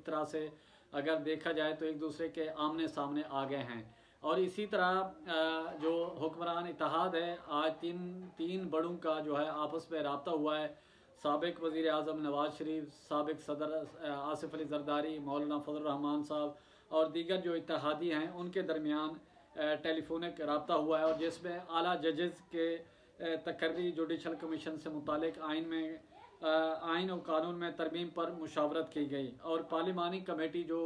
तरह से अगर देखा जाए तो एक दूसरे के आमने सामने आ गए हैं। और इसी तरह जो हुक्मरान इत्तेहाद है, आज तीन बड़ों का जो है आपस में रब्ता हुआ है। साबिक वज़ीर आज़म नवाज़ शरीफ, साबिक सदर आसिफ अली जरदारी, मौलाना फजल रहमान साहब और दीगर जो इत्तेहादी हैं उनके दरमियान टेलीफोनिक रब्ता हुआ है, और जिसमें आला जजेस के तकर्री जुडिशल कमीशन से मुतालिक आइन और कानून में तरमीम पर मुशावरत की गई। और पार्लिमानी कमेटी जो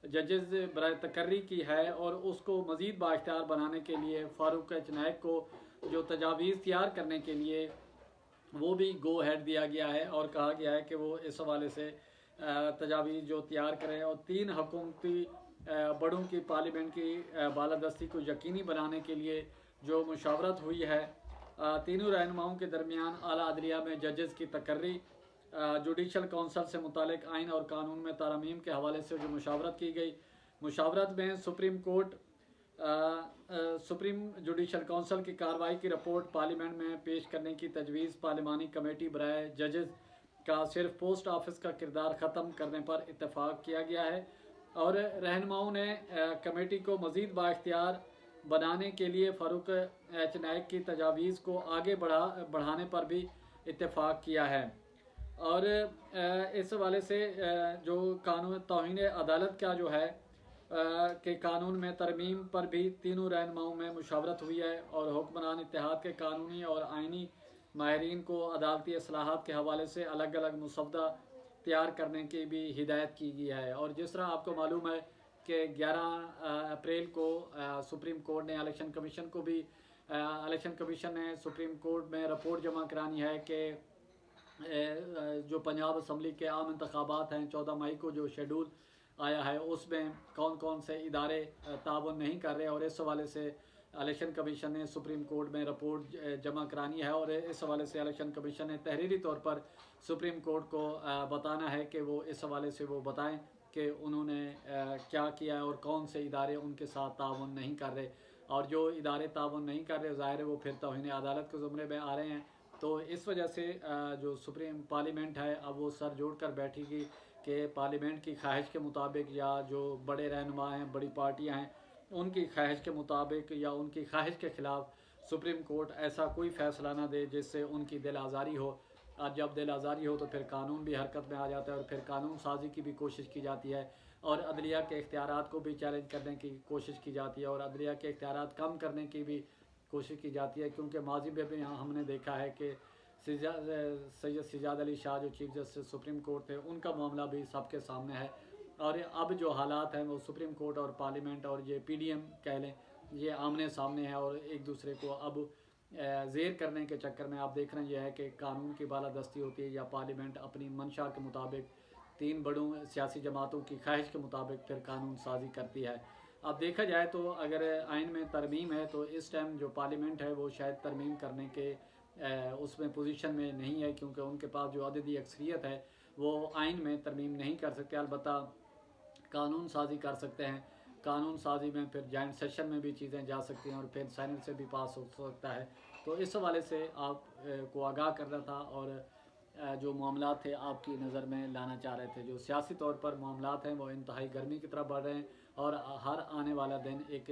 जजेस बराए तकर्री की है और उसको मज़ीद बाइख्तियार बनाने के लिए फ़ारूक एच नायक को जो तजावीज़ तैयार करने के लिए वो भी गो हेड दिया गया है, और कहा गया है कि वो इस हवाले से तजावीज़ जो तैयार करें। और 3 हुकूमती बड़ों की पार्लियामेंट की बालादस्ती को यकीनी बनाने के लिए जो मुशावरत हुई है, तीनों रहनुमाओं के दरमियान आला अदलिया में जजेस की तकर्री, जुडिशल कौंसल से मुतालिक आइन और कानून में तरमीम के हवाले से जो मुशावरत की गई। मुशावरत में सुप्रीम जुडिशल कौंसल की कार्रवाई की रिपोर्ट पार्लियामेंट में पेश करने की तजवीज़, पार्लिमानी कमेटी बराए जजेस का सिर्फ पोस्ट ऑफिस का किरदार ख़त्म करने पर इत्तेफाक किया गया है। और रहनुमाओं ने कमेटी को मज़ीद बाइख्तियार बनाने के लिए फ़ारूक एच नायक की तजावीज़ को आगे बढ़ाने पर भी इत्तेफाक किया है। और इस हवाले से जो कानून तौहीन अदालत का जो है के कानून में तरमीम पर भी तीनों रहनुमाओं में मुशावरत हुई है, और हुक्मरान इत्तेहाद के कानूनी और आइनी माहिरीन को अदालती असलाहत के हवाले से अलग अलग मुसवदा तैयार करने की भी हिदायत की गई है। और जिस तरह आपको मालूम है कि 11 अप्रैल को सुप्रीम कोर्ट ने इलेक्शन कमीशन को भी इलेक्शन कमीशन ने सुप्रीम कोर्ट में रिपोर्ट जमा करानी है कि जो पंजाब असम्बली के आम इंतखाबात हैं 14 मई को जो शेड्यूल आया है उसमें कौन कौन से इदारे ताउन नहीं कर रहे, और इस हवाले से इलेक्शन कमीशन ने सुप्रीम कोर्ट में रिपोर्ट जमा करानी है। और इस हवाले से इलेक्शन कमीशन ने तहरीरी तौर पर सुप्रीम कोर्ट को बताना है कि वो इस हवाले से वो बताएं कि उन्होंने क्या किया है और कौन से इदारे उनके साथ ताउन नहीं कर रहे, और जो इदारे ताउन नहीं कर रहे ज़ाहिर है वो फिर तौहीन अदालत के ज़ुमरे में आ रहे हैं। तो इस वजह से जो सुप्रीम पार्लियामेंट है अब वो सर जोड़ कर बैठेगी कि पार्लियामेंट की ख्वाहिश के मुताबिक या जो बड़े रहनुमा हैं, बड़ी पार्टियां हैं, उनकी ख्वाहिश के मुताबिक या उनकी ख्वाहिश के ख़िलाफ़ सुप्रीम कोर्ट ऐसा कोई फ़ैसला ना दे जिससे उनकी दिल आज़ारी हो। और जब दिल आज़ारी हो तो फिर कानून भी हरकत में आ जाता है, और फिर कानून साजी की भी कोशिश की जाती है, और अदलिया के इख्तियारात को भी चैलेंज करने की कोशिश की जाती है, और अदलिया के इख्तियारात कम करने की भी कोशिश की जाती है। क्योंकि माजी में भी यहाँ हमने देखा है कि सैयद सिजाद अली शाह जो चीफ जस्टिस सुप्रीम कोर्ट थे, उनका मामला भी सबके सामने है। और अब जो हालात हैं वो सुप्रीम कोर्ट और पार्लियामेंट और ये पीडीएम कह लें, ये आमने सामने है, और एक दूसरे को अब ज़ेर करने के चक्कर में आप देख रहे हैं ये है कि कानून की बालादस्ती होती है, या पार्लियामेंट अपनी मंशा के मुताबिक 3 बड़ों सियासी जमातों की ख्वाहिश के मुताबिक फिर कानून साजी करती है। अब देखा जाए तो अगर आइन में तरमीम है तो इस टाइम जो पार्लियामेंट है वो शायद तरमीम करने के उसमें पोजीशन में नहीं है, क्योंकि उनके पास जो अददी अक्सरियत है वो आइन में तरमीम नहीं कर सकते, अलबत्ता कानून साजी कर सकते हैं। कानून साजी में फिर जॉइंट सेशन में भी चीज़ें जा सकती हैं, और फिर सेनेट से भी पास हो सकता है। तो इस हवाले से आप को आगाह करना था, और जो मामला थे आपकी नज़र में लाना चाह रहे थे। जो सियासी तौर पर मामला हैं वो इंतहाई गर्मी की तरफ बढ़ रहे हैं, और हर आने वाला दिन एक